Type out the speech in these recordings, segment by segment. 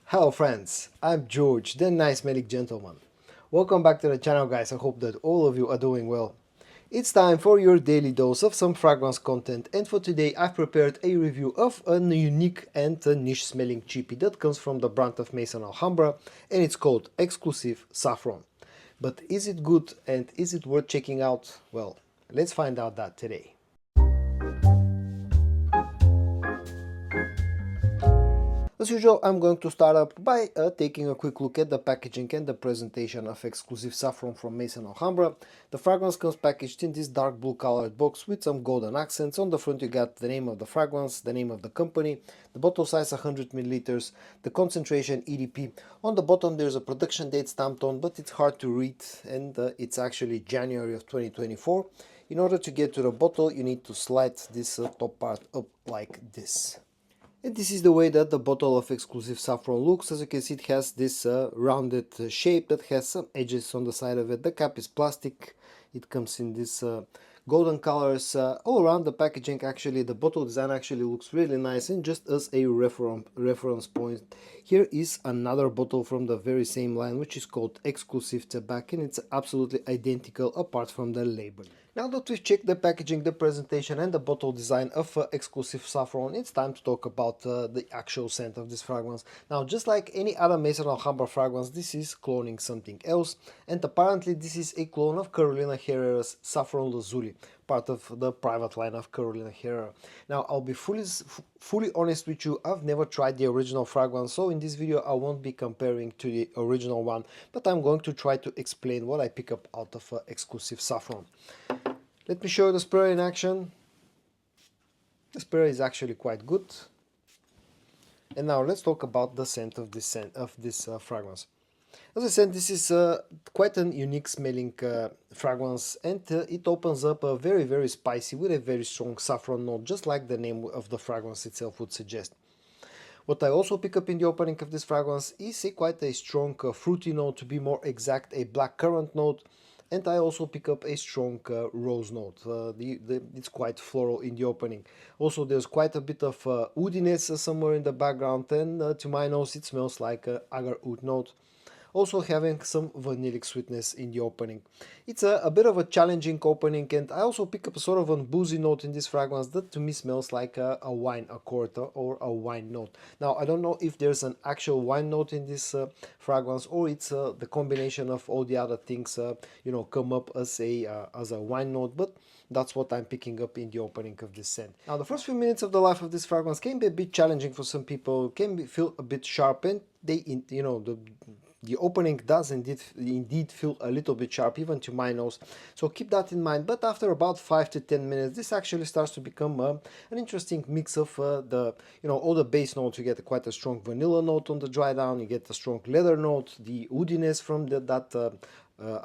Hello friends, I'm George, the nice smelling gentleman. Welcome back to the channel guys, I hope that all of you are doing well. It's time for your daily dose of some fragrance content, and for today I've prepared a review of a unique and a niche smelling cheapie that comes from the brand of Maison Alhambra, and it's called Exclusive Saffron. But is it good and is it worth checking out? Well, let's find out that today. As usual, I'm going to start up by taking a quick look at the packaging and the presentation of Exclusive Saffron from Maison Alhambra. The fragrance comes packaged in this dark blue colored box with some golden accents. On the front you got the name of the fragrance, the name of the company, the bottle size 100 milliliters, the concentration EDP. On the bottom there's a production date stamped on, but it's hard to read, and it's actually January of 2024. In order to get to the bottle you need to slide this top part up like this. And this is the way that the bottle of Exclusive Saffron looks. As you can see, it has this rounded shape that has some edges on the side of it. The cap is plastic. It comes in this golden colors. All around the packaging, actually, the bottle design actually looks really nice. And just as a reference point, here is another bottle from the very same line, which is called Exclusive Tobacco, and it's absolutely identical apart from the label. Now that we've checked the packaging, the presentation and the bottle design of Exclusive Saffron, it's time to talk about the actual scent of this fragrance. Now, just like any other Maison Alhambra fragrance, this is cloning something else, and apparently this is a clone of Carolina Herrera's Saffron Lazuli, part of the private line of Carolina Herrera. Now, I'll be fully honest with you, I've never tried the original fragrance, so in this video I won't be comparing to the original one, but I'm going to try to explain what I pick up out of Exclusive Saffron. Let me show you the spray in action. The spray is actually quite good. And now let's talk about the scent of this fragrance. As I said, this is quite an unique smelling fragrance, and it opens up very spicy with a very strong saffron note, just like the name of the fragrance itself would suggest. What I also pick up in the opening of this fragrance is quite a strong fruity note, to be more exact, a black currant note. And I also pick up a strong rose note. It's quite floral in the opening. Also, there's quite a bit of woodiness somewhere in the background, and to my nose it smells like agar oud note. Also having some vanillic sweetness in the opening. It's a bit of a challenging opening, and I also pick up a sort of a boozy note in this fragrance that to me smells like a wine accord or a wine note. Now, I don't know if there's an actual wine note in this fragrance, or it's the combination of all the other things come up as a wine note, but that's what I'm picking up in the opening of this scent. Now, the first few minutes of the life of this fragrance can be a bit challenging for some people, feel a bit sharp, and the opening does indeed feel a little bit sharp, even to my nose, so keep that in mind. But after about 5 to 10 minutes, this actually starts to become an interesting mix of all the base notes. You get quite a strong vanilla note on the dry down, you get a strong leather note, the woodiness from that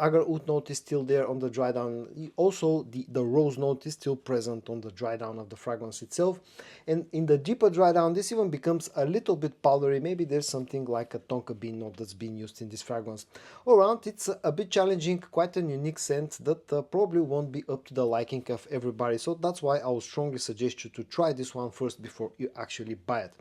agar oud note is still there on the dry down. Also, the rose note is still present on the dry down of the fragrance itself. And in the deeper dry down, this even becomes a little bit powdery. Maybe there's something like a tonka bean note that's being used in this fragrance. All around, it's a bit challenging, quite a unique scent that probably won't be up to the liking of everybody. So that's why I would strongly suggest you to try this one first before you actually buy it.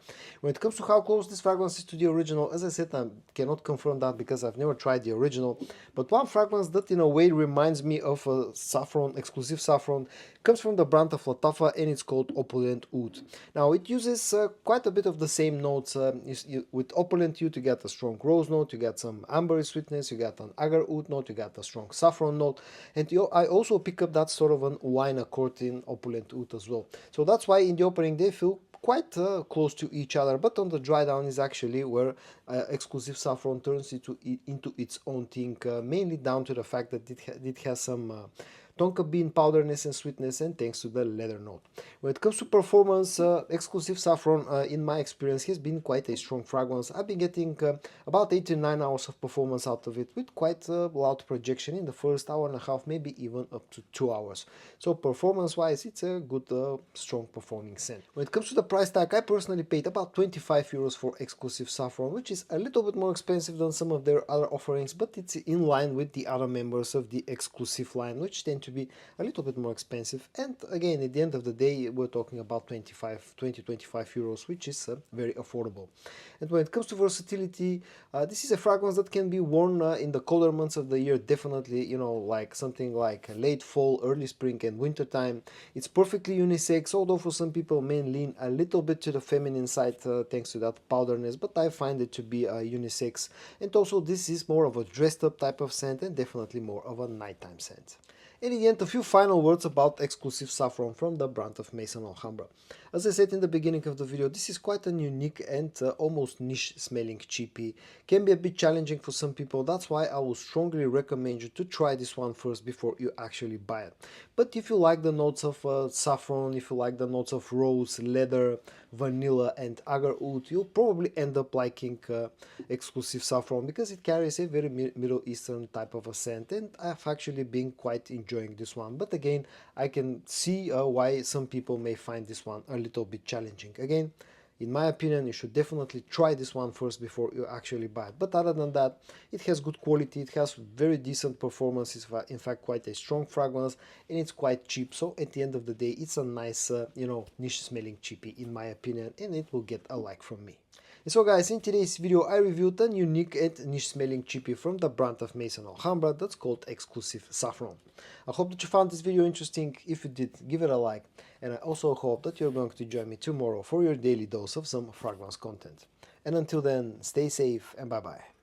When it comes to how close this fragrance is to the original, as I said, I cannot confirm that because I've never tried the original. But one fragrance that in a way reminds me of a saffron, Exclusive Saffron, comes from the brand of Latafa, and it's called Opulent Oud. Now, it uses quite a bit of the same notes. With Opulent Oud you get a strong rose note, you get some ambery sweetness, you get an agar oud note, you get a strong saffron note, and I also pick up that sort of a wine accord in Opulent Oud as well. So that's why in the opening they feel quite close to each other, but on the dry down is actually where Exclusive Saffron turns into its own thing, mainly down to the fact that it has some tonka bean powderness and sweetness, and thanks to the leather note. When it comes to performance, Exclusive Saffron, in my experience, has been quite a strong fragrance. I've been getting about 8 to 9 hours of performance out of it, with quite loud projection in the first hour and a half, maybe even up to 2 hours. So performance-wise, it's a good, strong performing scent. When it comes to the price tag, I personally paid about 25 euros for Exclusive Saffron, which is a little bit more expensive than some of their other offerings, but it's in line with the other members of the Exclusive line, which tend to to be a little bit more expensive. And again, at the end of the day, we're talking about 20 to 25 euros, which is very affordable. And when it comes to versatility, this is a fragrance that can be worn in the colder months of the year, definitely, you know, like something like late fall, early spring and winter time. It's perfectly unisex, although for some people may lean a little bit to the feminine side thanks to that powderness, but I find it to be unisex. And also this is more of a dressed up type of scent and definitely more of a nighttime scent. And in the end, a few final words about Exclusif Saffron from the brand of Maison Alhambra. As I said in the beginning of the video, this is quite a unique and almost niche smelling cheapie. Can be a bit challenging for some people, that's why I would strongly recommend you to try this one first before you actually buy it. But if you like the notes of saffron, if you like the notes of rose, leather, vanilla and agar oud, you'll probably end up liking Exclusif Saffron because it carries a very Middle Eastern type of a scent, and I've actually been quite enjoying this one. But again, I can see why some people may find this one a little bit challenging. Again, in my opinion, you should definitely try this one first before you actually buy it. But other than that, it has good quality, it has very decent performance, it's in fact quite a strong fragrance, and it's quite cheap. So at the end of the day, it's a nice, you know, niche smelling cheapie in my opinion, and it will get a like from me. And so guys, in today's video I reviewed a unique and niche smelling cheapie from the brand of Maison Alhambra that's called Exclusif Saffron. I hope that you found this video interesting. If you did, give it a like, and I also hope that you're going to join me tomorrow for your daily dose of some fragrance content. And until then, stay safe and bye bye.